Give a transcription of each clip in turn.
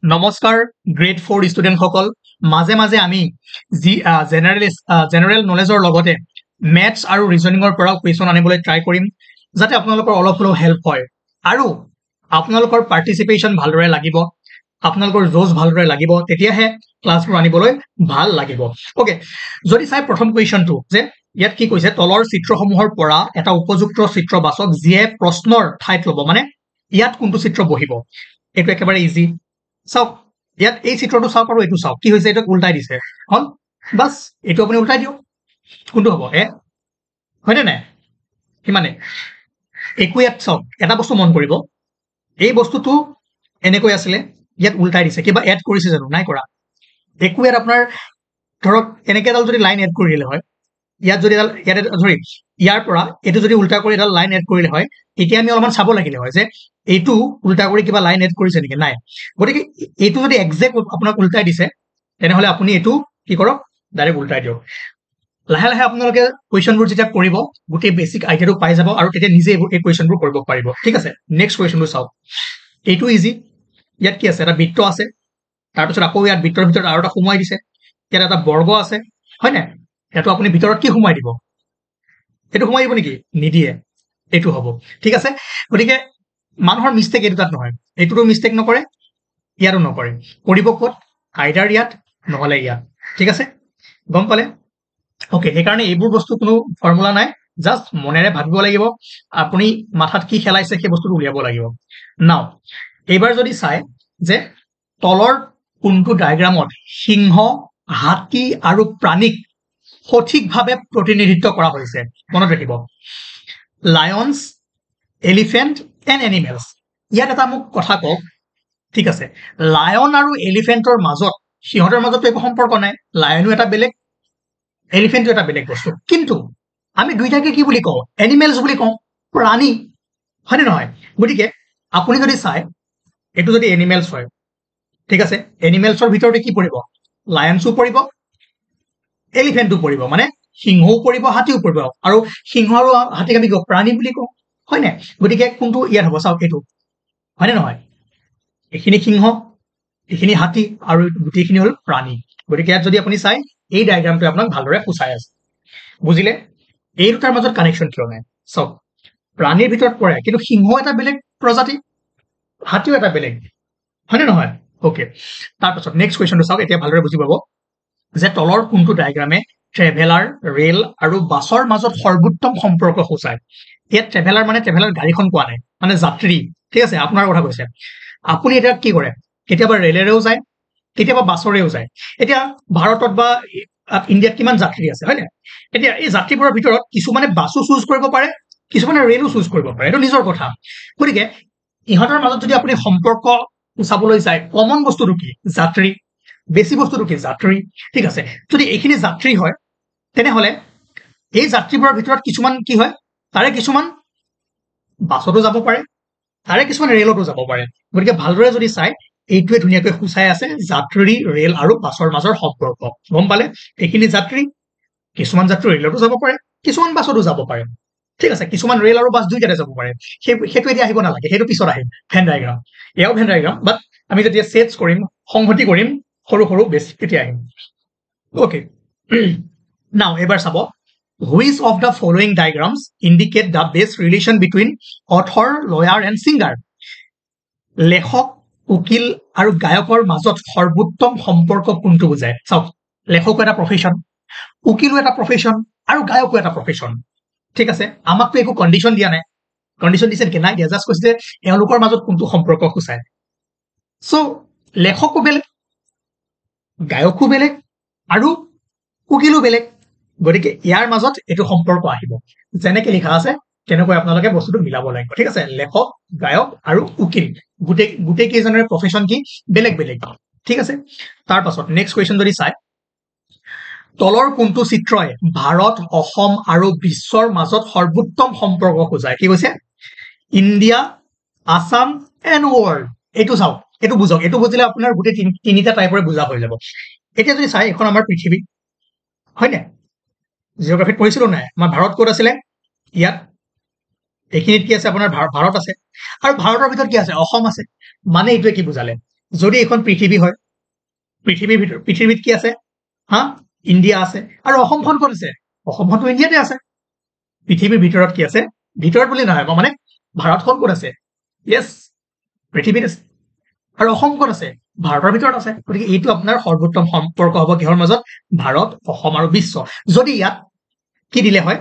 নমস্কাৰ গ্ৰেড 4 ষ্টুডেণ্টসকল মাজে মাজে আমি জেনাৰেল নলেজৰ লগতে মেথছ আৰু ৰিজনিঙৰ পৰা কুৱেশ্যন আনিবলৈ ট্ৰাই কৰিম যাতে আপোনালোকৰ অলপ হ'লেও হেল্প হয় আৰু আপোনালোকৰ পাৰ্টিচিপেশ্যন ভালদৰে লাগিব আপোনালোকৰ জোজ ভালদৰে লাগিব তেতিয়াহে ক্লাছবোৰ আনিবলৈ ভাল লাগিব ওকে যদি চাই প্ৰথম কুৱেশ্যনটো যে ইয়াত কি কৈছে তলৰ চিত্ৰসমূহৰ পৰা এটা উপযুক্ত চিত্ৰ বাছক যিয়ে প্ৰশ্নৰ ঠাইত ল'ব মানে ইয়াত কোনটো চিত্ৰ বহিব এটো একেবাৰে ইজি চাওক ইয়াত এই চিত্ৰটো চাওক আৰু এটো চাওক কি হৈছে এটা উল্টাই দিছে হল বাস এটো আপুনি উল্টাই দিও কোনটো হ'ব এ হয়নে নাই কিমানে একো ইয়াত চাওক এটা বস্তু মন কৰিব এই বস্তুটো এনেকৈ আছিল ইয়াত উল্টাই দিছে কিবা এড কৰিছে জানো নাই কৰা একো ইয়াত আপোনাৰ ধৰক এনেকে এডাল যদি লাইন এড কৰিলে হয় ইয়াত যদি এডাল ইয়াত ধৰি ইয়াৰ পৰা এটো যদি উল্টা কৰি এডাল লাইন এড কৰিলে হয় তেতিয়া আমি অলপমান চাব লাগিলে হয় যে এইটো উল্টা কৰি কিবা লাইন এড কৰিছে নেকি নাই গতিকে এইটো যদি এক্সাক্ট আপোনাক উল্টাই দিছে তেনেহলে আপুনি এটো কি কৰক ডাইৰেক্ট উল্টাই দিয়ক লাহে লাহে আপোনালোকে কুৱেশ্যনবোৰ যেতিয়া কৰিব গোটেই বেসিক আইডিয়াটো পাই যাব আৰু তেতিয়া নিজে এই কুৱেশ্যনবোৰ কৰিব পাৰিব ঠিক আছে নেক্সট কুৱেশ্যনটো চাওক এইটো ইজি ইয়াত কি আছে এটা বৃত্ত আছে তাৰ পিছত আকৌ ইয়াত বৃত্তৰ ভিতৰত আৰু এটা সোমাই দিছে ইয়াত এটা বৰ্গ আছে হয় না এটো আপুনি ভিতৰত কি সোমাই দিব এটো সোমাই দিব নেকি নিদিয়ে এটো হ'ব ঠিক আছে গতিকে মানুহৰ মিস্টেক এটো তাত নহয় এটোটো মিস্টেক নকৰে ইয়াৰো নকৰে কৰিব ক'ত আইডাৰ ইয়াত নহলে ইয়াত ঠিক আছে গম পালে ওকে এই কাৰণে এইবোৰ বস্তু কোনো ফৰ্মুলা নাই জাস্ট মনেৰে ভাবিব লাগিব আপুনি মাথাত কি খেলাইছে সেই বস্তুটো উলিয়াব লাগিব নাও এবাৰ যদি চাই যে তলৰ কোনটো ডায়াগ্ৰামত সিংহ হাতী আৰু প্ৰাণীক সঠিকভাৱে প্ৰতিনিধিত্ব কৰা হৈছে মনত ৰাখিব লায়ন্স এলিফেন্ট এণ্ড এনিমেলছ ইয়াত এটা মোক কথা কওক ঠিক আছে লায়ন আৰু এলিফেন্টৰ মাজত সিহঁতৰ মাজত একো সম্পৰ্ক নাই লায়নো এটা বেলেগ এলিফেন্টটো এটা বেলেগ বস্তু কিন্তু আমি দুইটাকে কি বুলি কওঁ এনিমেলছ বুলি কওঁ প্ৰাণী হয়নে নহয় গতিকে আপুনি যদি চাই এটো যদি এনিমেলছ হয় ঠিক আছে এনিমেলছৰ ভিতৰতে কি পৰিব লায়নছো পৰিব এলিফেন্টটো পৰিব মানে সিংহও পৰিব হাতীও পৰিব আৰু সিংহ আৰু হাতীক আমি প্ৰাণী বুলি কওঁ হয় না গতিকে কোনটো ইয়াত হ'ব চাওক এটো হয়নে নহয় এখিনি সিংহ এখিনি হাতী আৰু গোটেইখিনি হল প্ৰাণী গতিকে ইয়াত যদি আপুনি চাই এই ডায়াগ্ৰামটো আপোনাক ভালদৰে বুজাই আছে বুজিলে এই দুটাৰ মাজত কানেকচন কিয় নাই চাওক প্ৰাণীৰ ভিতৰত পৰে কিন্তু সিংহ এটা বেলেগ প্ৰজাতি হাতীও এটা বেলেগ হয়নে নহয় ওকে তাৰপিছত নেক্সট কুৱেশ্যনটো চাওক এতিয়া ভালদৰে বুজি পাব যে তলৰ কোনটো ডায়াগ্ৰামে ট্ৰেভেলাৰ ৰেল আৰু বাছৰ মাজত সৰ্বোত্তম সম্পৰ্ক সূচায় ইয়াত ট্ৰেভেলাৰ মানে ট্ৰেভেলাৰ গাড়ীখন কোৱা নাই মানে যাত্ৰী ঠিক আছে আপোনাৰ কথা কৈছে আপুনি এটা কি কৰে কেতিয়াবা ৰেলেৰেও যায় কেতিয়াবা বাছৰেও যায় এতিয়া ভাৰতত বা ইণ্ডিয়াত কিমান যাত্ৰী আছে হয় না এতিয়া এই যাত্ৰীবোৰৰ ভিতৰত কিছুমানে বাছও চুজ কৰিব পাৰে কিছুমানে ৰেলো চুজ কৰিব পাৰে এটো নিজৰ কথা গতিকে ইহঁতৰ মাজত যদি আপুনি সম্পৰ্ক চাবলৈ যায় কমন বস্তুটো কি যাত্ৰী বেছি বস্তুটো কি যাত্ৰী ঠিক আছে যদি এইখিনি যাত্ৰী হয় তেনেহলে এই যাত্ৰীবোৰৰ ভিতৰত কিছুমান কি হয় তাৰে কিছুমান বাছতো যাব পাৰে তাৰে কিছুমান ৰেলতো যাব পাৰে গতিকে ভালদৰে যদি চাই এইটোৱে ধুনীয়াকৈ খুচাই আছে যাত্ৰী ৰেল আৰু বাছৰ মাজৰ সম্পৰ্ক গম পালে এইখিনি যাত্ৰী কিছুমান যাত্ৰী ৰেলতো যাব পাৰে কিছুমান বাছতো যাব পাৰে ঠিক আছে কিছুমান ৰেল আৰু বাছ দুইটাতে যাব পাৰে সেইটো এতিয়া আহিব নালাগে সেইটো পিছত আহিম ভেন ডায়াগ্ৰাম এয়াও ভেন ডায়াগ্ৰাম বাট আমি যেতিয়া সেটস কৰিম সংহতি কৰিম সৰু সৰু বেছিক তেতিয়া আহিম ওকে নাও এবাৰ চাব which of the following diagrams indicate the best relation between author lawyer and singer লেখক উকিল আৰু গায়কৰ মাজত সৰ্বোত্তম সম্পৰ্ক কোনটো বুজায় চাওক লেখকো এটা প্ৰফেশন উকিলো এটা প্ৰফেশন আৰু গায়কো এটা প্ৰফেশন ঠিক আছে আমাকতো একো কন্ডিশন দিয়া নাই কন্ডিশন দিছে কি নাই দিয়া জাস্ট কৈছে এওঁলোকৰ মাজত কোনটো সম্পৰ্ক খুচায় সো লেখকো বেলেগ গায়কো বেলেগ আৰু উকিলো বেলেগ গতিকে ইয়াৰ মাজত এটো সম্পৰ্ক আহিব যেনেকৈ লিখা আছে তেনেকৈ আপোনালোকে বস্তুটো মিলাব লাগিব ঠিক আছে লেখক গায়ক আৰু উকিল গোটেই কেইজনৰ প্ৰফেশন কি বেলেগ বেলেগ ঠিক আছে তাৰ পাছত নেক্সট কুৱেশ্যন যদি চাই তলৰ কোনটো চিত্ৰই ভাৰত অসম আৰু বিশ্বৰ মাজত সৰ্বোত্তম সম্পৰ্ক খুজায় কি কৈছে ইণ্ডিয়া আসাম এণ্ড ৱৰ্ল্ড এটো চাওক এটো বুজক এটো বুজিলে আপোনাৰ গোটেই তিনিটা টাইপৰে বুজা হৈ যাব এতিয়া যদি চাই এখন আমাৰ পৃথিৱী হয় না জিঅগ্ৰাফিত পঢ়িছিলো নাই আমাৰ ভাৰত ক'ত আছিলে ইয়াত এইখিনিত কি আছে আপোনাৰ ভাৰত আছে আৰু ভাৰতৰ ভিতৰত কি আছে অসম আছে মানে এইটোৱে কি বুজালে যদি এখন পৃথিৱী হয় পৃথিৱীত কি আছে হা ইণ্ডিয়া আছে আৰু অসমখন ক'ত আছে অসমখনটো ইণ্ডিয়াতে আছে পৃথিৱীৰ ভিতৰত কি আছে ভিতৰত বুলি নহয় মানে ভাৰতখন ক'ত আছে ইয়েছ পৃথিৱীত আছে আৰু অসম ক'ত আছে ভাৰতৰ ভিতৰত আছে গতিকে এইটো আপোনাৰ সৰ্বোত্তম সম্পৰ্ক হ'ব কিহৰ মাজত ভাৰত অসম আৰু বিশ্ব যদি ইয়াত কি দিলে হয়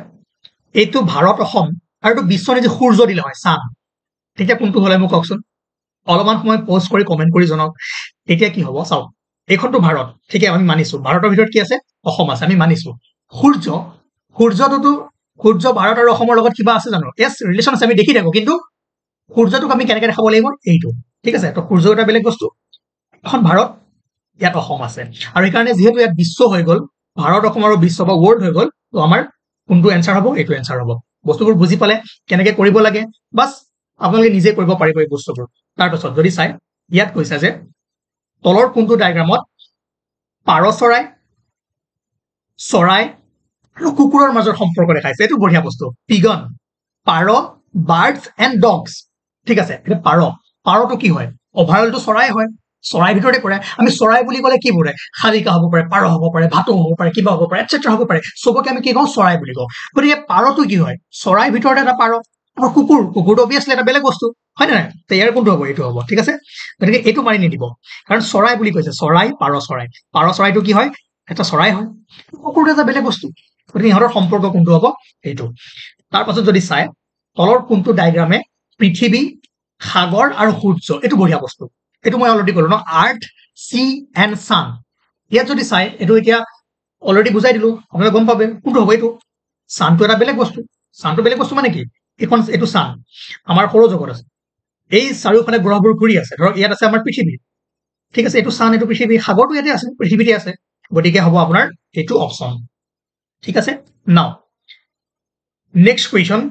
এইটো ভাৰত অসম আৰু এইটো বিশ্ব নিজি সূৰ্য দিলে হয় চান তেতিয়া কোনটো হ'লে মোক কওকচোন অলপমান সময় প'ষ্ট কৰি কমেণ্ট কৰি জনাওক এতিয়া কি হ'ব চাওক এইখনটো ভাৰত ঠিকে আমি মানিছো ভাৰতৰ ভিতৰত কি আছে অসম আছে আমি মানিছো সূৰ্য ভাৰত আৰু অসমৰ লগত কিবা আছে জানো ইয়েছ ৰিলেশ্যন আছে আমি দেখি থাকো কিন্তু সূৰ্যটোক আমি কেনেকে দেখাব লাগিব এইটো ঠিক আছে তো সূৰ্য এটা বেলেগ বস্তু এখন ভাৰত ইয়াত অসম আছে আৰু সেইকাৰণে যিহেতু ইয়াত বিশ্ব হৈ গ'ল ভাৰত অসম আৰু বিশ্ব বা ৱৰ্ল্ড হৈ গ'ল তো আমাৰ কোনটো এনচাৰ হ'ব এইটো এনচাৰ হ'ব বস্তুবোৰ বুজি পালে কেনেকে কৰিব লাগে বাছ আপোনালোকে নিজে কৰিব পাৰিব এই বস্তুবোৰ তাৰপিছত যদি চাই ইয়াত কৈছে যে তলৰ কোনটো ডায়েগ্ৰামত পাৰ চৰাই আৰু কুকুৰৰ মাজৰ সম্পৰ্ক দেখাইছে এইটো বঢ়িয়া বস্তু পিগন পাৰ বাৰ্ডছ এণ্ড ডগছ ঠিক আছে এতিয়া পাৰটো কি হয় অভাৰঅলটো চৰাই হয় চৰাইৰ ভিতৰতে পৰে আমি চৰাই বুলি ক'লে কি বুৰে শালিকা হ'ব পাৰে পাৰ হ'ব পাৰে ভাটৌ হ'ব পাৰে কিবা হ'ব পাৰে এটচেট্ৰা হ'ব পাৰে চবকে আমি কি কওঁ চৰাই বুলি কওঁ গতিকে পাৰটো কি হয় চৰাইৰ ভিতৰতে এটা পাৰ আৰু কুকুৰটো অভিয়াছলি এটা বেলেগ বস্তু হয় নে নাই তো ইয়াৰ কোনটো হ'ব এইটো হ'ব ঠিক আছে গতিকে এইটো মাৰি নিদিব কাৰণ চৰাই বুলি কৈছে চৰাই পাৰ চৰাইটো কি হয় এটা চৰাই হয় কুকুৰটো এটা বেলেগ বস্তু গতিকে ইহঁতৰ সম্পৰ্ক কোনটো হ'ব এইটো তাৰ পাছত যদি চাই তলৰ কোনটো ডায়েগ্ৰামে পৃথিৱী সাগৰ আৰু সূৰ্য এইটো বঢ়িয়া বস্তু এইটো মই অলৰেডি ক'লো ন আৰ্থ সি এণ্ড ছান ইয়াত যদি চাই এইটো এতিয়া অলৰেডি বুজাই দিলো আপোনালোকে গম পাবে কোনটো হ'ব এইটো ছানটো এটা বেলেগ বস্তু মানে কি এইটো ছান আমাৰ সৌৰজগত আছে এই চাৰিওফালে গ্ৰহবোৰ ঘূৰি আছে ধৰক ইয়াত আছে আমাৰ পৃথিৱী ঠিক আছে এইটো ছান এইটো পৃথিৱী সাগৰটো ইয়াতে আছে পৃথিৱীতে আছে গতিকে হ'ব আপোনাৰ এইটো অপশ্যন ঠিক আছে নাও নেক্সট কুৱেশ্যন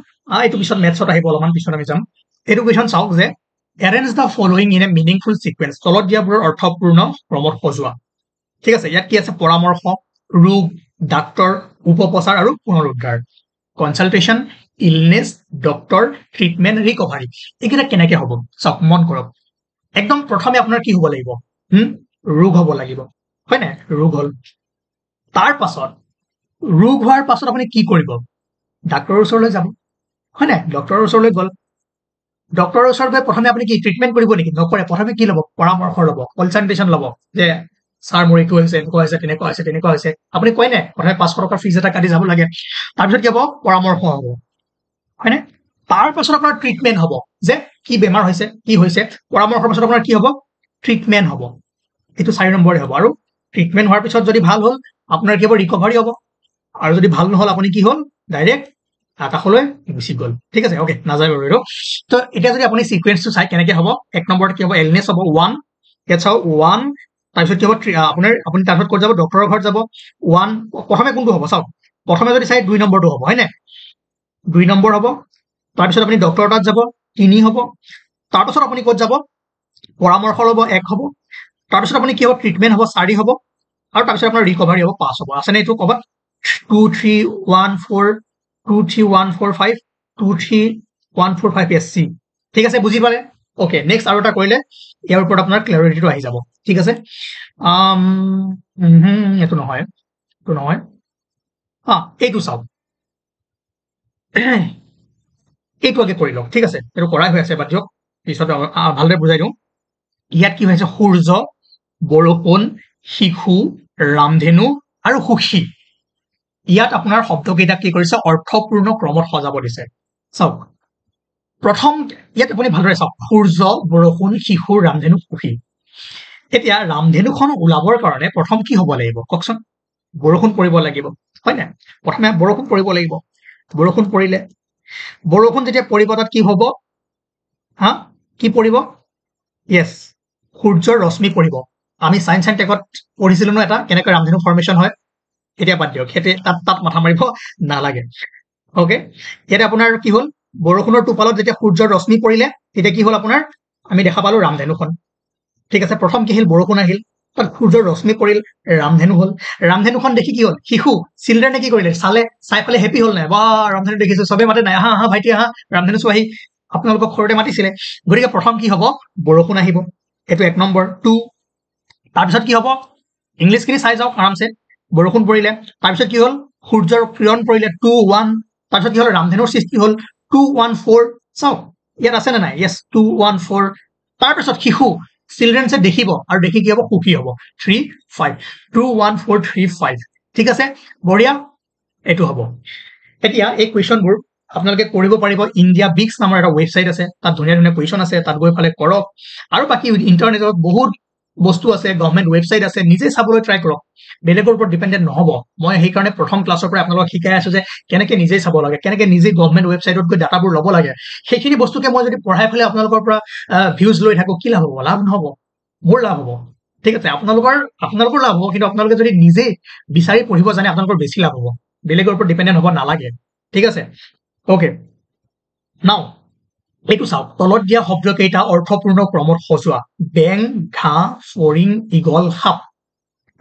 এইটো পিছত মেথছত আহিব অলপমান পিছত আমি যাম এইটো কুৱেশ্যন চাওক যে arrange the following in a meaningful sequence তলত দিয়াবোৰৰ অৰ্থপূৰ্ণ ক্ৰমত সজোৱা ঠিক আছে ইয়াত কি আছে পৰামৰ্শ ৰোগ ডাক্তৰ উপপ্ৰচাৰ আৰু পুনৰুদ্ধাৰ consultation illness doctor treatment recovery এইকেইটা কেনেকে হ'ব চাওক মন কৰক একদম প্ৰথমে আপোনাৰ কি হ'ব লাগিব ৰোগ হ'ব লাগিব হয় নাই ৰোগ হ'ল তাৰ পাছত ৰোগ হোৱাৰ পাছত আপুনি কি কৰিব ডাক্তৰৰ ওচৰলৈ যাব হয় নাই ডক্তৰৰ ওচৰলৈ গ'ল ডক্তৰৰ ওচৰত গৈ প্ৰথমে আপুনি কি ট্ৰিটমেণ্ট কৰিব নেকি নকৰে প্ৰথমে কি ল'ব পৰামৰ্শ ল'ব কনচালটেশ্যন ল'ব যে ছাৰ মোৰ এইটো হৈছে তেনেকুৱা হৈছে আপুনি কয় নে প্ৰথমে 500 টকাৰ ফিজ এটা কাটি যাব লাগে তাৰপিছত কি হ'ব পৰামৰ্শ হ'ব হয়নে তাৰ পাছত আপোনাৰ ট্ৰিটমেণ্ট হ'ব যে কি বেমাৰ হৈছে কি হৈছে পৰামৰ্শৰ পাছত আপোনাৰ কি হ'ব ট্ৰিটমেণ্ট হ'ব এইটো 4 নম্বৰে হ'ব আৰু ট্ৰিটমেণ্ট হোৱাৰ পিছত যদি ভাল হ'ল আপোনাৰ কি হ'ব ৰিকভাৰী হ'ব আৰু যদি ভাল নহ'ল আপুনি কি হ'ল ডাইৰেক্ট আকাশলৈ গুচি গ'ল ঠিক আছে ওকে নাযায় বাৰু এইটো তো এতিয়া যদি আপুনি সিকুৱেন্সটো চাই কেনেকে হ'ব এক নম্বৰত কি হ'ব এলনেছ হ'ব 1 ইয়াত চাওক 1 তাৰপিছত কি হ'ব আপুনি তাৰপিছত ক'ত যাব ডক্তৰৰ ঘৰত যাব 1 প্ৰথমে কোনটো হ'ব চাওক প্ৰথমে যদি চাই 2 নম্বৰটো হ'ব হয়নে 2 নম্বৰ হ'ব তাৰপিছত আপুনি ডক্তৰৰ তাত যাব 3 হ'ব তাৰপিছত আপুনি ক'ত যাব পৰামৰ্শ ল'ব 1 হ'ব তাৰপিছত আপুনি কি হ'ব ট্ৰিটমেণ্ট হ'ব 4 হ'ব আৰু তাৰপিছত আপোনাৰ ৰিকভাৰী হ'ব 5 হ'ব আছেনে এইটো ক'বাত 2 3 1 4 2 3 1 4 5 2 3 1 4 5 yes C ঠিক আছে বুজি পালে ওকে নেক্সট আৰু এটা কৰিলে ইয়াৰ ওপৰত আপোনাৰ ক্লেৰিটিটো আহি যাব ঠিক আছে এইটো নহয় এইটো চাওক এইটো আগে কৰি লওক ঠিক আছে এইটো কৰাই হৈ আছে বাদ দিয়ক পিছত ভালদৰে বুজাই দিওঁ ইয়াত কি হৈছে সূৰ্য বৰষুণ শিশু ৰামধেনু আৰু সুখী ইয়াত আপোনাৰ শব্দকেইটা কি কৰিছে অৰ্থপূৰ্ণ ক্ৰমত সজাব দিছে চাওক প্ৰথম ইয়াত আপুনি ভালদৰে চাওক সূৰ্য বৰষুণ শিশু ৰামধেনু সুখী এতিয়া ৰামধেনুখন ওলাবৰ কাৰণে প্ৰথম কি হ'ব লাগিব কওকচোন বৰষুণ পৰিব লাগিব হয় নাই প্ৰথমে বৰষুণ পৰিব লাগিব বৰষুণ পৰিলে বৰষুণ যেতিয়া পৰিব তাত কি হ'ব কি পৰিব ইয়েছ সূৰ্যৰ ৰশ্মি পৰিব আমি সায়েন্স এণ্ড টেকত পঢ়িছিলো ন এটা কেনেকৈ ৰামধেনু ফৰ্মেশ্যন হয় এতিয়া বাদ দিয়ক সেইটো তাত মাথা মাৰিব নালাগে ওকে ইয়াতে আপোনাৰ কি হ'ল বৰষুণৰ টোপালত যেতিয়া সূৰ্যৰ ৰশ্মি পৰিলে তেতিয়া কি হ'ল আপোনাৰ আমি দেখা পালো ৰামধেনুখন ঠিক আছে প্ৰথম কি হ'ল বৰষুণ আহিল তাত সূৰ্যৰ ৰশ্মি পৰিল ৰামধেনু হ'ল ৰামধেনুখন দেখি কি হ'ল শিশু চিলড্ৰেনে কি কৰিলে চাই পেলাই হেপী হ'ল নাই বা ৰামধেনু দেখিছো চবে মাতে নাই আহা ভাইটি আহা ৰামধেনু চোৱাহি আপোনালোকক সৰুতে মাতিছিলে গতিকে প্ৰথম কি হ'ব বৰষুণ আহিব এইটো 1 নম্বৰ 2 তাৰপিছত কি হ'ব ইংলিছখিনি চাই যাওক আৰামছে বৰষুণ পৰিলে তাৰপিছত কি হ'ল সূৰ্যৰ কিৰণ পৰিলে 2 1 তাৰপিছত কি হ'ল ৰামধেনুৰ সৃষ্টি হ'ল 2 1 4 চাওক ইয়াত আছে নে নাই ইয়েছ 2 1 4 তাৰপিছত শিশু চিলড্ৰেনছে দেখিব আৰু দেখি কি হ'ব সুখী হ'ব 3 5 2 1 4 3 5 ঠিক আছে বঢ়িয়া এইটো হ'ব এতিয়া এই কুৱেশ্যনবোৰ আপোনালোকে কৰিব পাৰিব ইণ্ডিয়া বিক্স নামৰ এটা ৱেবছাইট আছে তাত ধুনীয়া ধুনীয়া কুৱেশ্যন আছে তাত গৈ ফালে কৰক আৰু বাকী ইণ্টাৰনেটত বহুত বস্তু আছে গভৰ্ণমেণ্ট ৱেবছাইট আছে নিজে চাবলৈ ট্ৰাই কৰক বেলেগৰ ওপৰত ডিপেণ্ডেণ্ট নহ'ব মই সেইকাৰণে প্ৰথম ক্লাছৰ পৰা আপোনালোকক শিকাই আছো যে কেনেকৈ নিজেই চাব লাগে কেনেকৈ নিজেই গভৰ্ণমেণ্ট ৱেবছাইটত গৈ ডাটাবোৰ ল'ব লাগে সেইখিনি বস্তুকে মই যদি পঢ়াই ফালে আপোনালোকৰ পৰা ভিউজ লৈ থাকোঁ কি লাভ হ'ব লাভ নহ'ব মোৰ লাভ হ'ব ঠিক আছে আপোনালোকৰ লাভ হ'ব কিন্তু আপোনালোকে যদি নিজেই বিচাৰি পঢ়িব জানে আপোনালোকৰ বেছি লাভ হ'ব বেলেগৰ ওপৰত ডিপেণ্ডেণ্ট হ'ব নালাগে ঠিক আছে ওকে নাও এইটো চাওক তলত দিয়া শব্দকেইটা অৰ্থপূৰ্ণ ক্ৰমত সজোৱা বেং ঘাঁহ ফৰিং ইগল সাপ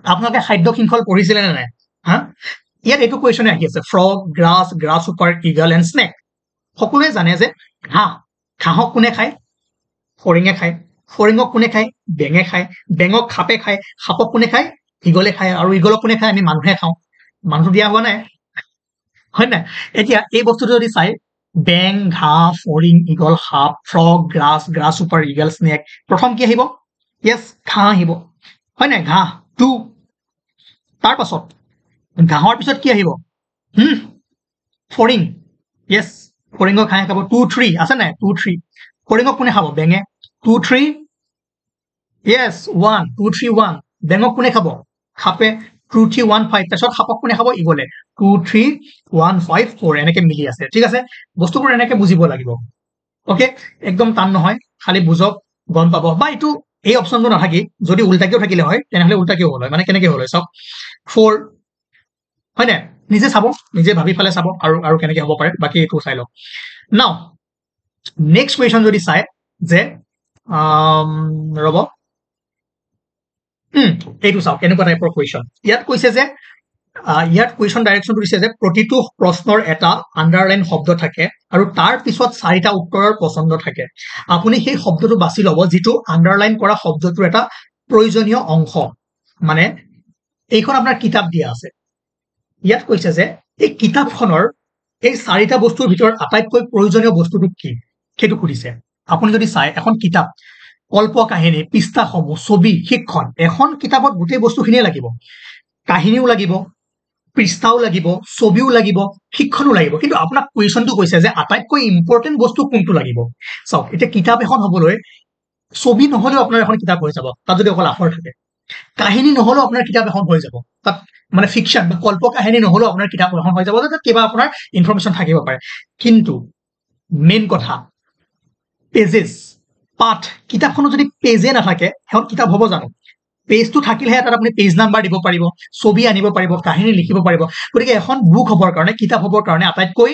আপোনালোকে খাদ্য শৃংখল পঢ়িছিলে নে নাই হা ইয়াত এইটো কুৱেশ্যনে আহি আছে frog grass grasshopper eagle and snake সকলোৱে জানে যে ঘাঁহক কোনে খায় ফৰিঙে খায় ফৰিঙক কোনে খায় বেঙে খায় বেঙক সাপে খায় সাপক কোনে খায় ইগলে খায় আৰু ইগলক কোনে খায় আমি মানুহে খাওঁ মানুহ দিয়া হোৱা নাই হয় নাই এতিয়া এই বস্তুটো যদি চাই বেং ঘাঁহ ফৰিং ইগল সাপ frog grass grasshopper eagle snake প্ৰথম কি আহিব য়েছ ঘাঁহ আহিব হয় নাই ঘাঁহ 2 তাৰ পাছত ঘাঁহৰ পিছত কি আহিব ফৰিং য়েছ ফৰিঙক ঘাঁহে খাব 2 3 আছে নাই 2 3 ফৰিঙক কোনে খাব বেঙে 2 3 য়েছ 1 2 3 1 বেঙক কোনে খাব সাপে 2 3 1 5 তাৰপিছত সাপক কোনে খাব ইগলে 2 3 1 5 4 এনেকে মিলি আছে ঠিক আছে বস্তুবোৰ এনেকে বুজিব লাগিব ওকে একদম টান নহয় খালি বুজক গম পাব বা এইটো এই অপচনটো নাথাকি যদি উল্টাকেও থাকিলে হয় তেনেহ'লে উল্টাকেও হ'ল হয় মানে কেনেকে হ'ল হয় চাওক 4 হয় নাই নিজে চাব নিজে ভাবি ফালে চাব আৰু কেনেকে হ'ব পাৰে বাকী এইটো চাই লওক নাও নেক্সট কুৱেশ্যন যদি চাই যে ৰ'ব এইটো চাওক কেনেকুৱা টাইপৰ কুৱেশ্যন ইয়াত কৈছে যে ইয়াত কুৱেশ্যন ডাইৰেকশ্যনটো দিছে যে প্ৰতিটো প্ৰশ্নৰ এটা আণ্ডাৰলাইন শব্দ থাকে আৰু তাৰ পিছত 4টা উত্তৰৰ পছন্দ থাকে আপুনি সেই শব্দটো বাছি ল'ব যিটো আণ্ডাৰলাইন কৰা শব্দটোৰ এটা প্ৰয়োজনীয় অংশ মানে এইখন আপোনাৰ কিতাপ দিয়া আছে ইয়াত কৈছে যে এই কিতাপখনৰ এই 4টা বস্তুৰ ভিতৰত আটাইতকৈ প্ৰয়োজনীয় বস্তুটো কি সেইটো সুধিছে আপুনি যদি চাই এখন কিতাপ কল্প কাহিনী পৃষ্ঠাসমূহ ছবি শিক্ষণ এখন কিতাপত গোটেই বস্তুখিনিয়ে লাগিব কাহিনীও লাগিব পৃষ্ঠাও লাগিব ছবিও লাগিব শিক্ষণো লাগিব কিন্তু আপোনাক কুৱেশ্যনটো কৈছে যে আটাইতকৈ ইম্পৰ্টেণ্ট বস্তু কোনটো লাগিব চাওক এতিয়া কিতাপ এখন হ'বলৈ ছবি নহ'লেও আপোনাৰ এখন কিতাপ হৈ যাব তাত যদি অকল আখৰ থাকে কাহিনী নহ'লেও আপোনাৰ কিতাপ এখন হৈ যাব তাত মানে ফিকশ্যন বা কল্প কাহিনী নহ'লেও আপোনাৰ কিতাপ এখন হৈ যাব তাত কিবা আপোনাৰ ইনফৰমেশ্যন থাকিব পাৰে কিন্তু মেইন কথা পেজেছ পাঠ কিতাপখনত যদি পেজে নাথাকে সেইখন কিতাপ হ'ব জানো পেজটো থাকিলেহে তাত আপুনি পেজ নাম্বাৰ দিব পাৰিব ছবি আনিব পাৰিব কাহিনী লিখিব পাৰিব গতিকে এখন বুক হ'বৰ কাৰণে কিতাপ হ'বৰ কাৰণে আটাইতকৈ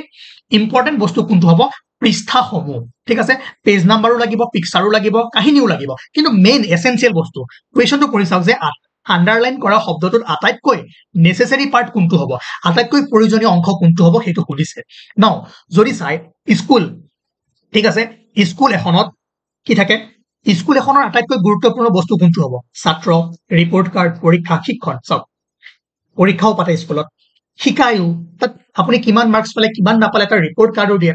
ইম্পৰ্টেণ্ট বস্তু কোনটো হ'ব পৃষ্ঠাসমূহ ঠিক আছে পেজ নাম্বাৰো লাগিব পিকচাৰো লাগিব কাহিনীও লাগিব কিন্তু মেইন এছেঞ্চিয়েল বস্তু কুৱেশ্যনটো কৰি চাওক যে আণ্ডাৰলাইন কৰা শব্দটোত আটাইতকৈ নেচেচাৰী পাৰ্ট কোনটো হ'ব আটাইতকৈ প্ৰয়োজনীয় অংশ কোনটো হ'ব সেইটো সুধিছে নাও যদি চাই স্কুল ঠিক আছে স্কুল এখনত কি থাকে স্কুল এখনৰ আটাইতকৈ গুৰুত্বপূৰ্ণ বস্তু কোনটো হ'ব ছাত্ৰ ৰিপৰ্ট কাৰ্ড পৰীক্ষা শিক্ষণ চাওক পৰীক্ষাও পাতে স্কুলত শিকায়ো তাত আপুনি কিমান মাৰ্কছ পালে কিমান নাপালে এটা ৰিপৰ্ট কাৰ্ডো দিয়ে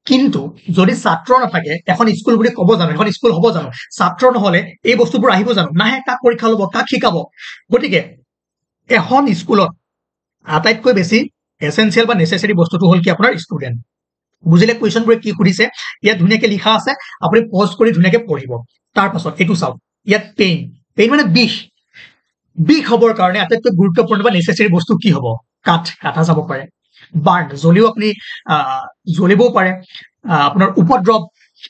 কিন্তু যদি ছাত্ৰ নাথাকে এখন স্কুল বুলি ক'ব জানো এখন স্কুল হ'ব জানো ছাত্ৰ নহ'লে এই বস্তুবোৰ আহিব জানো নাহে কাক পৰীক্ষা ল'ব কাক শিকাব গতিকে এখন স্কুলত আটাইতকৈ বেছি এছেঞ্চিয়েল বা নেচেচাৰী বস্তুটো হ'ল কি আপোনাৰ ষ্টুডেণ্ট বুজিলে কুৱেশ্যনবোৰে কি সুধিছে ইয়াত ধুনীয়াকৈ লিখা আছে আপুনি পজ কৰি ধুনীয়াকৈ পঢ়িব তাৰ পাছত এইটো চাওক ইয়াত পেইন মানে বিষ হ'বৰ কাৰণে আটাইতকৈ গুৰুত্বপূৰ্ণ বা নেচেচাৰী বস্তু কি হ'ব কাটা যাব পাৰে বাৰ্ণ জ্বলিও আপুনি জ্বলিবও পাৰে আপোনাৰ উপদ্ৰৱ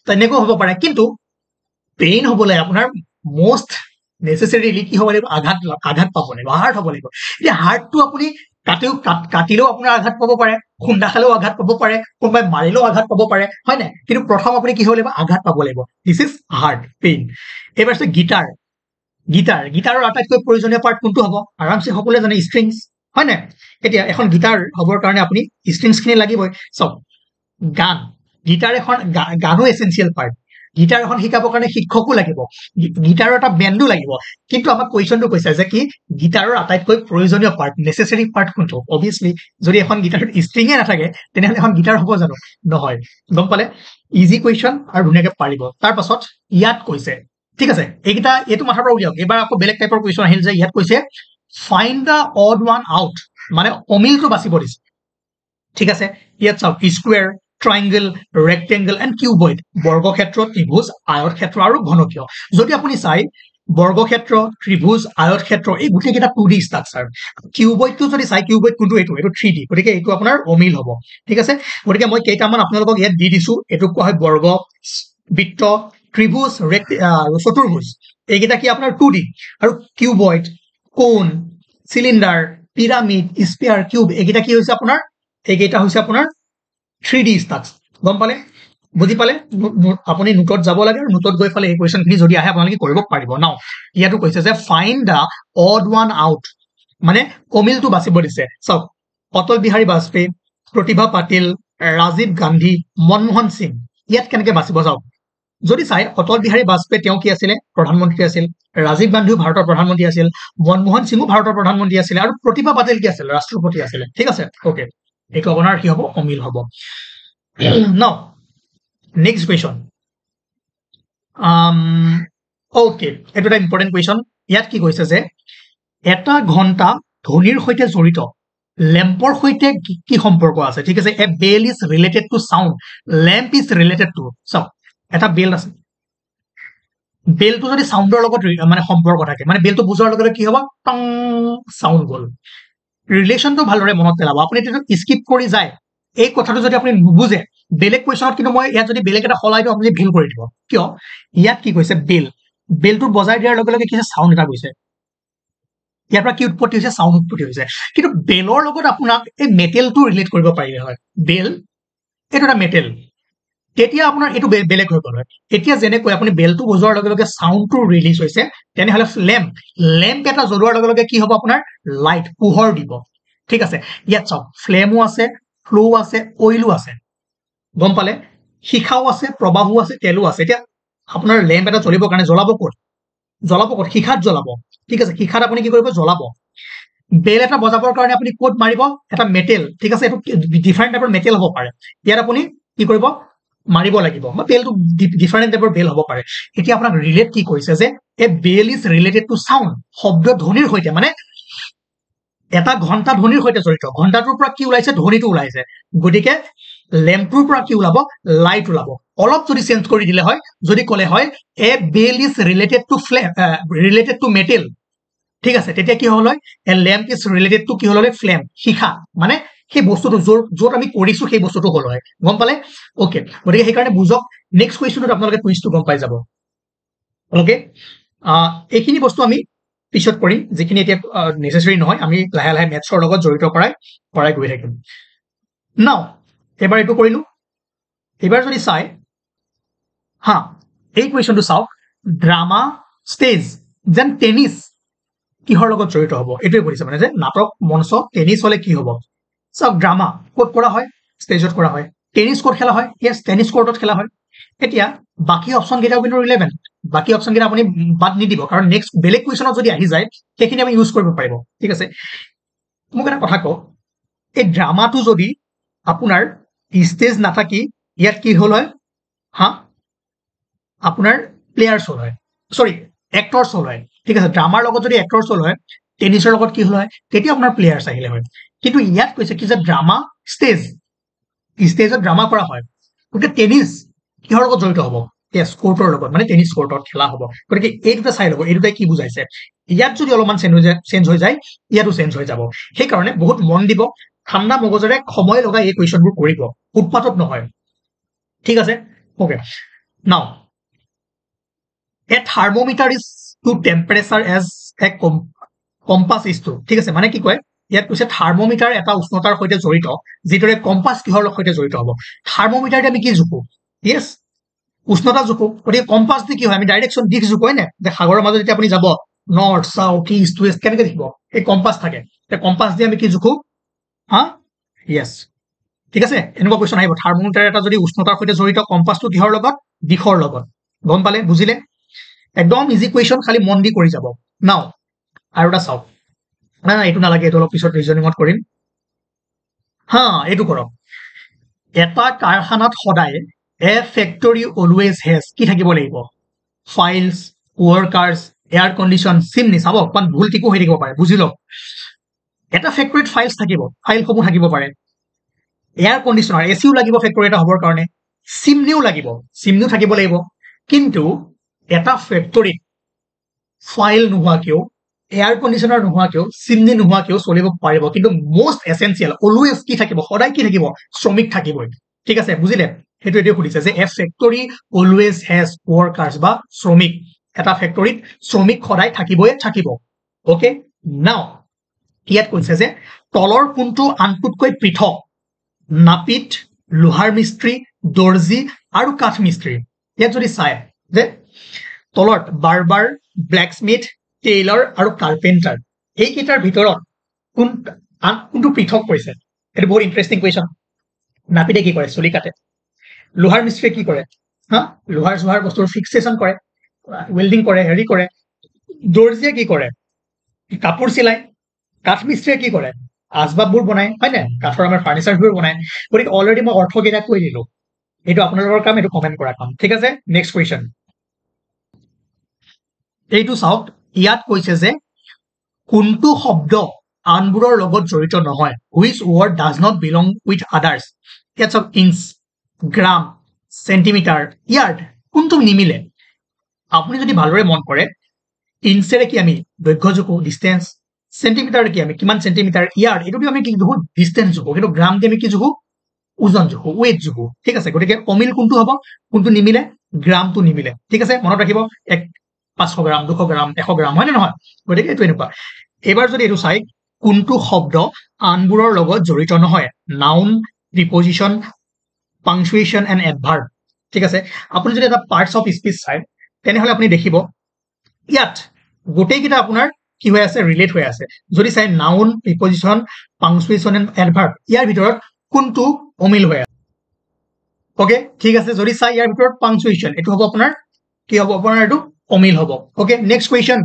তেনেকৈ হ'ব পাৰে কিন্তু পেইন হ'বলৈ আপোনাৰ মষ্ট নেচেচাৰিলি কি হ'ব লাগিব আঘাত পাব লাগিব হাৰ্ট হ'ব লাগিব এতিয়া হাৰ্টটো আপুনি কাটিলেও আপোনাৰ আঘাত পাব পাৰে খুন্দা খালেও আঘাত পাব পাৰে কোনোবাই মাৰিলেও আঘাত পাব পাৰে হয় নাই কিন্তু প্ৰথম আপুনি কি হ'ব লাগিব আঘাত পাব লাগিব দিছ ইজ হাৰ্ট পেইন এইবাৰ আছে গীটাৰৰ আটাইতকৈ প্ৰয়োজনীয় পাৰ্ট কোনটো হ'ব আৰামছে সকলোৱে জানে ষ্ট্ৰিংছ হয় নাই এতিয়া এখন গীটাৰ হ'বৰ কাৰণে আপুনি ষ্ট্ৰিংছখিনি লাগিবই চাওক গীটাৰ এখন গানো এছেঞ্চিয়েল পাৰ্ট গিটাৰ এখন শিকাবৰ কাৰণে শিক্ষকো লাগিব, গিটাৰৰ এটা বেণ্ডো লাগিব, কিন্তু আমাক কুৱেশ্যনটো কৈছে যে কি গিটাৰৰ আটাইতকৈ প্ৰয়োজনীয় পাৰ্ট নেচেচাৰী পাৰ্ট কোনটো? অবভিয়াছলি যদি এখন গিটাৰত ষ্ট্ৰিঙে নাথাকে তেনেহ'লে এখন গিটাৰ হ'ব জানো? নহয়। গম পালে? ইজি কুৱেশ্যন আৰু ধুনীয়াকে পাৰিব। তাৰ পাছত ইয়াত কৈছে, ঠিক আছে, এইটো মাথাৰ পৰা উলিয়াওক। এইবাৰ আকৌ বেলেগ টাইপৰ কুৱেশ্যন আহিল যে ইয়াত কৈছে find the odd one out, মানে অমিলটো বাচিব দিছে। ঠিক আছে, ইয়াত চাওক স্কুৱেৰ, ট্ৰাইংগল, ৰেক্টেংগল এণ্ড কিউবইড, বৰ্গক্ষেত্ৰ, ত্ৰিভুজ, আয়তক্ষেত্ৰ আৰু ঘনকীয়। যদি আপুনি চাই বৰ্গক্ষেত্ৰ, ত্ৰিভুজ, আয়তক্ষেত্ৰ এই গোটেইকেইটা 2D ষ্ট্ৰাকচাৰ। কিউবইডটো যদি চাই কিউবইড কোনটো? এইটো 3D, গতিকে এইটো আপোনাৰ অমিল হ'ব। ঠিক আছে, গতিকে মই কেইটামান আপোনালোকক ইয়াত দি দিছো। এইটোক কোৱা হয় বৰ্গ, বৃত্ত, ত্ৰিভুজ, আৰু চতুৰ্ভুজ। এইকেইটা কি আপোনাৰ 2D, আৰু কিউবইড, কোণ, চিলিণ্ডাৰ, পিৰামিড, স্পিয়াৰ, কিউব এইকেইটা কি হৈছে আপোনাৰ? এইকেইটা হৈছে আপোনাৰ 3D ষ্ট্ৰাকচাৰ। গম পালে? বুজি পালে? আপুনি নোটত যাব লাগে আৰু নোটত গৈ ফালে এই কুৱেশ্যনখিনি যদি আহে আপোনালোকে কৰিব পাৰিব। নাও ইয়াতো কৈছে যে find the odd one out, মানে অমিলটো বাচিব দিছে। চাওক অটল বিহাৰী বাজপেয়ী, প্ৰতিভা পাটিল, ৰাজীৱ গান্ধী, মনমোহন সিং। ইয়াত কেনেকে বাচিব চাওক। যদি চাই অটল বিহাৰী বাজপেয়ী তেওঁ কি আছিলে? প্ৰধানমন্ত্ৰী আছিল। ৰাজীৱ গান্ধীও ভাৰতৰ প্ৰধানমন্ত্ৰী আছিল। মনমোহন সিঙো ভাৰতৰ প্ৰধানমন্ত্ৰী আছিল। আৰু প্ৰতিভা পাটিল কি আছিল? ৰাষ্ট্ৰপতি আছিলে। ঠিক আছে, অ'কে, এইটো আপোনাৰ কি হ'ব? অমিল হ'ব। নাও নেক্সট কুৱেশ্যন। অ'কে, এইটো এটা ইম্পৰ্টেণ্ট কুৱেশ্যন। ইয়াত কি কৈছে যে এটা ঘণ্টা ধ্বনিৰ সৈতে জড়িত, লেম্পৰ সৈতে কি সম্পৰ্ক আছে? ঠিক আছে, a bell is related to sound, lamp is related to. চাওক এটা বেল আছে, বেলটো যদি চাউণ্ডৰ লগত মানে সম্পৰ্ক থাকে, মানে বেলটো বুজোৱাৰ লগে লগে কি হ'ব? টং, চাউণ্ড গ'ল। ৰিলেশ্যনটো ভালদৰে মনত পেলাব। আপুনি যদি স্কিপ কৰি যায় এই কথাটো যদি আপুনি নুবুজে বেলেগ কুৱেশ্যনত, কিন্তু মই ইয়াত যদি বেলেগ এটা সলাই দিওঁ আপুনি ভুল কৰি দিব। কিয়? ইয়াত কি কৈছে? বেলটো বজাই দিয়াৰ লগে লগে কি হৈছে? চাউণ্ড এটা গৈছে। ইয়াৰ পৰা কি উৎপত্তি হৈছে? চাউণ্ড উৎপত্তি হৈছে। কিন্তু বেলৰ লগত আপোনাক এই মেটেলটো ৰিলেট কৰিব পাৰিলে হয়, বেল এইটো এটা মেটেল, তেতিয়া আপোনাৰ এইটো বেলেগ হৈ গ'ল হয়। এতিয়া যেনেকৈ আপুনি বেলটো বজোৱাৰ লগে লগে চাউণ্ডটো ৰিলিজ হৈছে, তেনেহ'লে লেম্প এটা জ্বলোৱাৰ লগে লগে কি হ'ব? আপোনাৰ লাইট, পোহৰ দিব। ঠিক আছে, ইয়াত চাওক ফ্লেমো আছে, ফ্লো আছে, অইলো আছে। গম পালে? শিখাও আছে, প্ৰবাহো আছে, তেলো আছে। এতিয়া আপোনাৰ লেম্প এটা জ্বলিবৰ কাৰণে জ্বলাব ক'ত? শিখাত জ্বলাব। ঠিক আছে, শিখাত আপুনি কি কৰিব? জ্বলাব। বেল এটা বজাবৰ কাৰণে আপুনি ক'ত মাৰিব? এটা মেটেল। ঠিক আছে, এইটো ডিফাৰেণ্ট টাইপৰ মেটেল হ'ব পাৰে, ইয়াত আপুনি কি কৰিব? মাৰিব লাগিব, বা বেলটো ডিফাৰেণ্ট টাইপৰ বেল হ'ব পাৰে। এতিয়া আপোনাক ৰিলেট কি কৰিছে যে এ bell is related to sound, শব্দ ধ্বনিৰ সৈতে, মানে এটা ঘণ্টা ধ্বনিৰ সৈতে জড়িত। ঘণ্টাটোৰ পৰা কি ওলাইছে? ধ্বনিটো ওলাইছে। গতিকে লেম্পটোৰ পৰা কি ওলাব? লাইট ওলাব। অলপ যদি চেঞ্জ কৰি দিলে হয়, যদি ক'লে হয় এ bell is related two metal, ঠিক আছে, তেতিয়া কি হ'ল হয়? এ লেম্প ইজ ৰিলেটেড টু কি হ'ল হয়? ফ্লেম, শিখা, মানে সেই বস্তুটো য'ত আমি কৰিছো সেই বস্তুটো হ'ল হয়। গম পালে? অ'কে, গতিকে সেইকাৰণে বুজক। নেক্সট কুৱেশ্যনত আপোনালোকে টুইষ্টটো গম পাই যাব। অ'কে, এইখিনি বস্তু আমি পিছত কৰিম, যিখিনি এতিয়া নেচেচাৰী নহয়। আমি লাহে লাহে মেথছৰ লগত জড়িত কৰাই গৈ থাকিম। নাও এবাৰ এইটো কৰিলো। এইবাৰ যদি চাই হা, এই কুৱেশ্যনটো চাওক, ড্ৰামা ষ্টেজ যেন টেনিছ কিহৰ লগত জড়িত হ'ব? এইটোৱে কৰিছে, মানে যে নাটক মঞ্চ টেনিছ হলে কি হ'ব? চাওক ড্ৰামা ক'ত কৰা হয়? ষ্টেজত কৰা হয়। টেনিছ ক'ত খেলা হয়? ইয়েছ, টেনিছ কৰ্টত খেলা হয়। এতিয়া বাকী অপশ্যন কেইটাও কিন্তু ৰিলেভেণ্ট। বাকী অপশ্যন কেইটা আপুনি বাদ নিদিব, কাৰণ নেক্সট বেলেগ কুৱেশ্যনত যদি আহি যায় সেইখিনি আমি ইউজ কৰিব পাৰিব। ঠিক আছে, মোক এটা কথা কওক, এই ড্ৰামাটো যদি আপোনাৰ ষ্টেজ নাথাকি ইয়াত কি হ'ল হয়? হা, আপোনাৰ প্লেয়াৰ্ছ হ'ল হয়, চৰি এক্টৰ্ছ হ'ল হয়। ঠিক আছে, ড্ৰামাৰ লগত যদি এক্টৰ্ছ হ'ল হয়, টেনিছৰ লগত কি হ'ল হয়? তেতিয়া আপোনাৰ প্লেয়াৰ্ছ আহিলে হয়। কিন্তু ইয়াত কৈছে কি যে ড্ৰামা ষ্টেজত ড্ৰামা কৰা হয়, গতিকে টেনিছ কিহৰ লগত জড়িত হ'ব? য়েছ, কৰ্টৰ লগত, মানে টেনিছ কৰ্টত খেলা হ'ব। গতিকে এই দুটা চাই ল'ব, এই দুটাই কি বুজাইছে। ইয়াত যদি অলপমান চেঞ্জ হৈ যায়, ইয়াতো চেঞ্জ হৈ যাব। সেইকাৰণে বহুত মন দিব, ঠাণ্ডা মগজেৰে সময় লগাই এই কুৱেশ্যনবোৰ কৰিব, উৎপাতত নহয়। ঠিক আছে, okay. Now a thermometer is to temperature as a compass is to. ঠিক আছে, মানে কি কয়? ইয়াত কৈছে থাৰ্মোমিটাৰ এটা উষ্ণতাৰ সৈতে জড়িত, যিদৰে কম্পাছ কিহৰ সৈতে জড়িত হ'ব? থাৰ্মোমিটাৰ আমি কি জোখো? য়েছ, উষ্ণতা জোখো। গতিকে কম্পাছ দি কি হয়? আমি ডাইৰেকশ্যন দিশ জোখো, হয় নে? যে সাগৰৰ মাজত যেতিয়া আপুনি যাব, নৰ্থ চাউথ ইষ্ট ৱেষ্ট কেনেকে দেখিব? এই কম্পাছ থাকে, কম্পাছ দি আমি কি জোখো? হা, য়েছ, ঠিক আছে, এনেকুৱা কুৱেশ্যন আহিব। থাৰ্মোমিটাৰ এটা যদি উষ্ণতাৰ সৈতে জড়িত, কম্পাছটো কিহৰ লগত? দিশৰ লগত। গম পালে বুজিলে একদম ইজি কুৱেশ্যন খালি মন দি কৰি যাব নাও আৰু এটা চাওক না এইটো নালাগে এইটো অলপ পিছত ৰিজনিঙত কৰিম হা এইটো কৰক এটা কাৰখানাত সদায় এ ফেক্টৰী অলৱেজ হেজ কি থাকিব লাগিব files workers air condition chimney চাব অকণমান ভুল টিকো হৈ থাকিব পাৰে বুজি লওক এটা ফেক্টৰীত ফাইলছ থাকিব ফাইলসমূহ থাকিব পাৰে এয়াৰ কণ্ডিশ্যনাৰ এচিও লাগিব ফেক্টৰী এটা হ'বৰ কাৰণে চিমনিও লাগিব চিমনিও থাকিব লাগিব কিন্তু এটা ফেক্টৰীত ফাইল নোহোৱাকেও এয়াৰ কণ্ডিশ্যনাৰ নোহোৱাকেও চিমনি নোহোৱাকেও চলিব পাৰিব কিন্তু মষ্ট এচেঞ্চিয়েল অলৱেজ কি থাকিব সদায় কি থাকিব শ্ৰমিক থাকিবই ঠিক আছে বুজিলে সেইটো এতিয়া সুধিছে যে এ ফেক্টৰী অলৱেজ হেজ ৱৰ্কাৰ্ছ বা শ্ৰমিক এটা ফেক্টৰীত শ্ৰমিক সদায় থাকিবই থাকিব অ'কে নাও ইয়াত কৈছে যে তলৰ কোনটো আনটোতকৈ পৃথক নাপিত লোহাৰ মিস্ত্ৰী দৰ্জী আৰু কাঠ মিস্ত্ৰী ইয়াত যদি চাই যে তলত বাৰ্বাৰ ব্লেকস্মিথ টেইলৰ আৰু কাৰ্পেণ্টাৰ এইকেইটাৰ ভিতৰত কোনটো পৃথক কৈছে এইটো বহুত ইণ্টাৰেষ্টিং কুৱেশ্যন নাপিতে কি কৰে চুলি কাটে লোহাৰ মিস্ত্ৰীয়ে কি কৰে হা লোহাৰ চোহাৰ বস্তুৰ ফিক্সেশ্যন কৰে ৱেল্ডিং কৰে হেৰি কৰে দৰ্জীয়ে কি কৰে কাপোৰ চিলাই কাঠ মিস্ত্ৰীয়ে কি কৰে আচবাববোৰ বনায় হয় নাই কাঠৰ আমাৰ ফাৰ্নিচাৰবোৰ বনায় গতিকে অলৰেডি মই অৰ্থকেইটা কৈ দিলো এইটো আপোনালোকৰ কাম এইটো কমেণ্ট কৰা কাম ঠিক আছে নেক্সট কুৱেশ্যন এইটো চাওক ইয়াত কৈছে যে কোনটো শব্দ আনবোৰৰ লগত জড়িত নহয় which word does not belong with others ইয়াত চাওক ইঞ্চ গ্ৰাম চেণ্টিমিটাৰ ইয়াৰ্ড কোনটো নিমিলে আপুনি যদি ভালদৰে মন কৰে ইঞ্চেৰে কি আমি দৈৰ্ঘ্য জোখো ডিষ্টেঞ্চ চেণ্টিমিটাৰ কি আমি কিমান চেণ্টিমিটাৰ ইয়াৰ্ড এইটো আমি কি জোখো ডিষ্টেঞ্চ জোখো কিন্তু গ্ৰাম দি আমি কি জোখো ওজন জোখো ৱেইট জোখো ঠিক আছে গতিকে অমিল কোনটো হ'ব কোনটো নিমিলে গ্ৰামটো নিমিলে ঠিক আছে মনত ৰাখিব 500 গ্ৰাম 200 গ্ৰাম 100 গ্ৰাম হয় নে নহয় গতিকে এইটো এনেকুৱা এবাৰ যদি এইটো চাই কোনটো শব্দ আনবোৰৰ লগত জড়িত নহয় নাউন প্ৰিপজিশ্যন পাংচুৱেশ্যন এণ্ড এডভাৰ্ব ঠিক আছে আপুনি যদি এটা পাৰ্টছ অফ স্পীচ চাই তেনেহ'লে আপুনি দেখিব ইয়াত গোটেইকেইটা আপোনাৰ কি হৈ আছে ৰিলেট হৈ আছে যদি চাই নাউন প্ৰিপজিশ্যন পাংচুৱেশ্যন এণ্ড এডভাৰ্ব ইয়াৰ ভিতৰত কোনটো অমিল হৈ আছে অ'কে ঠিক আছে যদি চাই ইয়াৰ ভিতৰত পাংচুৱেশ্যন এইটো হ'ব আপোনাৰ কি হ'ব আপোনাৰ এইটো অমিল হ'ব অ'কে নেক্সট কুৱেশ্যন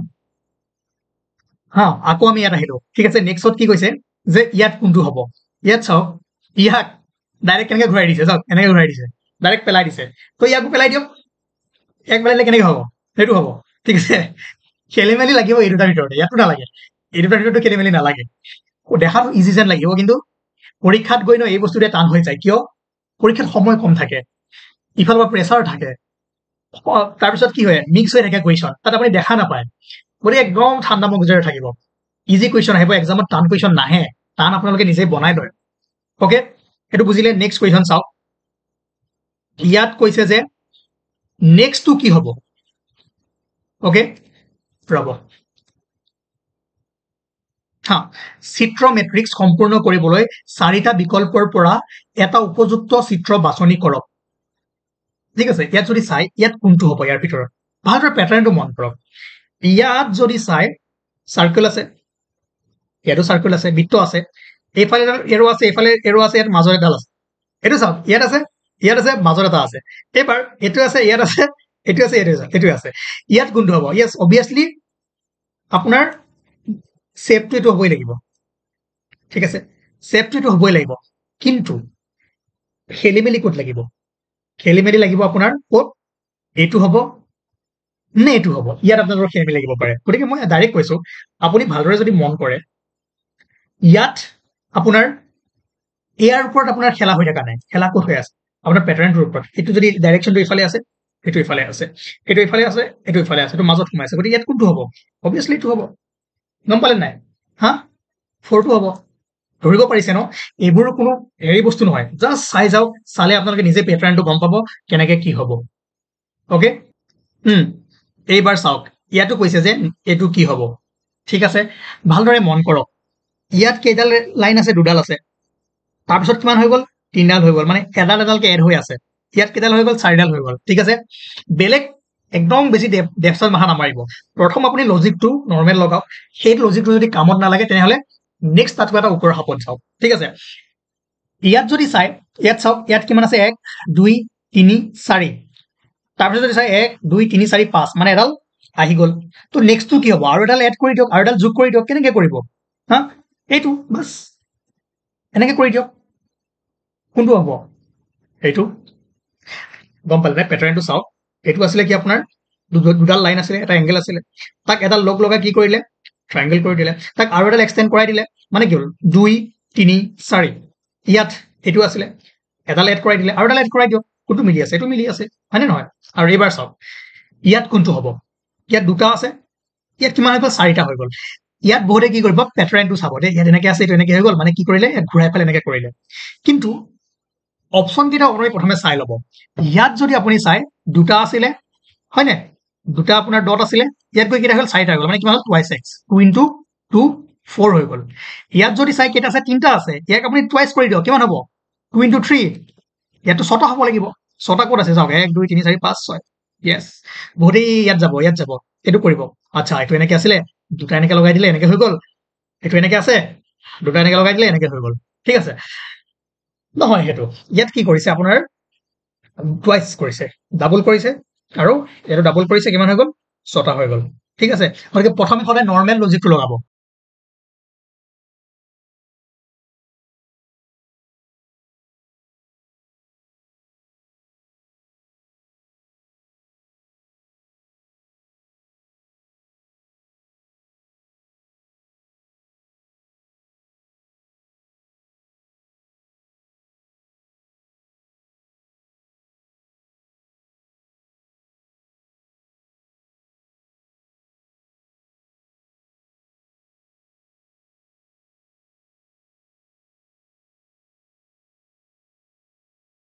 হা আকৌ আমি ইয়াত আহিলো ঠিক আছে নেক্সটত কি কৈছে যে ইয়াত কোনটো হ'ব ইয়াত চাওক ইয়াক ডাইৰেক্ট কেনেকৈ ঘূৰাই দিছে চাওক এনেকৈ ঘূৰাই দিছে ডাইৰেক্ট পেলাই দিছে তো ইয়াকো পেলাই দিয়ক ইয়াক পেলাইলে কেনেকৈ হ'ব সেইটো হ'ব ঠিক আছে খেলি মেলি লাগিব এই দুটাৰ ভিতৰতে ইয়াতো নালাগে এই দুটাৰ ভিতৰতো খেলি মেলি নালাগে দেখাত ইজি যেন লাগিব কিন্তু পৰীক্ষাত গৈ ন এই বস্তুটোৱে টান হৈ যায় কিয় পৰীক্ষাত সময় কম থাকে ইফালৰ পৰা প্ৰেছাৰ থাকে তাৰপিছত কি হয় মিক্স হৈ থাকে কুৱেশ্যন তাত আপুনি দেখা নাপায় গতিকে একদম ঠাণ্ডা মগজুৰে থাকিব ইজি কুৱেশ্যন আহিব এক্সামত টান কুৱেশ্যন নাহে টান আপোনালোকে নিজে বনাই লয় অ'কে সেইটো বুজিলে নেক্সট কুৱেশ্যন চাওক ইয়াত কৈছে যে নেক্সটটো কি হ'ব অ'কে ৰ'ব হা চিত্ৰ মেট্ৰিক্স সম্পূৰ্ণ কৰিবলৈ 4টা বিকল্পৰ পৰা এটা উপযুক্ত চিত্ৰ বাছনি কৰক ঠিক আছে ইয়াত যদি চাই ইয়াত কোনটো হ'ব ইয়াৰ ভিতৰত ভালদৰে পেটাৰ্ণটো মন কৰক ইয়াত যদি চাই চাৰ্কেল আছে ইয়াতো চাৰ্কেল আছে বৃত্ত আছে এইফালে এৰো আছে এইফালে এৰো আছে ইয়াত মাজৰ এডাল আছে এইটো চাওক ইয়াত আছে মাজৰ এটা আছে এইবাৰ এইটো আছে ইয়াত আছে এইটো আছে এইটো আছে ইয়াত কোনটো হ'ব ইয়েছ অবভিয়াছলি আপোনাৰ শেপটো এইটো হ'বই লাগিব ঠিক আছে শেপটো এইটো হ'বই লাগিব কিন্তু খেলি মেলি ক'ত লাগিব খেলি মেলি লাগিব আপোনাৰ ক'ত এইটো হ'ব নে এইটো হ'ব ইয়াত আপোনালোকৰ খেলি মেলি লাগিব পাৰে গতিকে মই ডাইৰেক্ট কৈছো আপুনি ভালদৰে যদি মন কৰে ইয়াত আপোনাৰ ইয়াৰ ওপৰত আপোনাৰ খেলা হৈ থকা নাই খেলা ক'ত হৈ আছে আপোনাৰ পেটাৰ্ণটোৰ ওপৰত এইটো যদি ডাইৰেকশ্যনটো ইফালে আছে এইটো ইফালে আছে এইটো ইফালে আছে এইটো ইফালে আছে এইটো মাজত সোমাই আছে গতিকে ইয়াত কোনটো হ'ব অবভিয়াছলি এইটো হ'ব গম পালে নাই হা 4টো হ'ব ধৰিব পাৰিছে ন এইবোৰ কোনো হেৰি বস্তু নহয় জাষ্ট চাই যাওক চালে আপোনালোকে নিজে পেটাৰ্ণটো গম পাব কেনেকে কি হ'ব অ'কে এইবাৰ চাওক ইয়াতো কৈছে যে এইটো কি হ'ব ঠিক আছে ভালদৰে মন কৰক ইয়াত কেইডাল লাইন আছে দুডাল আছে তাৰপিছত কিমান হৈ গ'ল 3ডাল হৈ গ'ল মানে এডাল এডালকে এড হৈ আছে ইয়াত কেইডাল হৈ গ'ল 4ডাল হৈ গ'ল ঠিক আছে বেলেগ একদম বেছি ডেপছত মাথা নামাৰিব প্ৰথম আপুনি লজিকটো নৰ্মেল লগাওক সেই লজিকটো যদি কামত নালাগে তেনেহ'লে নেক্সট তাতকৈ এটা ওপৰৰ হাপত চাওক ঠিক আছে ইয়াত যদি চাই ইয়াত চাওক ইয়াত কিমান আছে 1 2 3 4 তাৰপিছত যদি চাই 1 2 3 4 5 মানে এডাল আহি গ'ল তো নেক্সটটো কি হ'ব আৰু এডাল এড কৰি দিয়ক আৰু এডাল যোগ কৰি দিয়ক কেনেকৈ কৰিব হা এইটো বাস এনেকৈ কৰি দিয়ক কোনটো হ'ব এইটো গম পালে পেটাৰ্ণটো চাওক এইটো আছিলে কি আপোনাৰ দুডাল লাইন আছিলে এটা এংগেল আছিলে তাক এডাল লগ লগাই কি কৰিলে ট্ৰাইংগেল কৰি দিলে তাক আৰু এডাল এক্সটেণ্ড কৰাই দিলে মানে কি হ'ল 2 3 4 ইয়াত এইটো আছিলে এডাল এড কৰাই দিলে আৰু এডাল এড কৰাই দিয়ক কোনটো মিলি আছে এইটো মিলি আছে হয়নে নহয় আৰু এইবাৰ চাওক ইয়াত কোনটো হ'ব ইয়াত দুটা আছে ইয়াত কিমান হৈ গ'ল 4টা হৈ গ'ল ইয়াত বহুতে কি কৰিব পেটাৰ্ণটো চাব দেই ইয়াত এনেকৈ আছে এইটো এনেকৈ হৈ গ'ল মানে কি কৰিলে ইয়াত ঘূৰাই পেলাই এনেকৈ কৰিলে কিন্তু অপশ্যন কেইটা আপুনি প্ৰথমে চাই ল'ব ইয়াত যদি আপুনি চাই দুটা আছিলে হয়নে দুটা আপোনাৰ ডট আছিলে ইয়াত গৈ কেইটা হ'ল 4টা হৈ গ'ল মানে কিমান হ'ল টুৱাইচ এক্স 2 ইনটু 2 4 হৈ গ'ল ইয়াত যদি চাই কেইটা আছে 3টা আছে ইয়াক আপুনি টুৱাইচ কৰি দিয়ক কিমান হ'ব 2 ইনটু 3 ইয়াতো 6টা হ'ব লাগিব 6টা ক'ত আছে চাওক 1 2 3 4 5 6 ইয়েছ বহুতেই ইয়াত যাব এইটো কৰিব আচ্ছা এইটো এনেকৈ আছিলে দুটা এনেকৈ লগাই দিলে এনেকৈ হৈ গ'ল এইটো এনেকৈ আছে দুটা এনেকৈ লগাই দিলে এনেকৈ হৈ গ'ল ঠিক আছে নহয় সেইটো ইয়াত কি কৰিছে আপোনাৰ টুৱাইচ কৰিছে ডাবল কৰিছে আৰু এইটো ডাবল কৰিছে কিমান হৈ গ'ল 6টা হৈ গ'ল ঠিক আছে গতিকে প্ৰথমে সদায় নৰ্মেল লজিকটো লগাব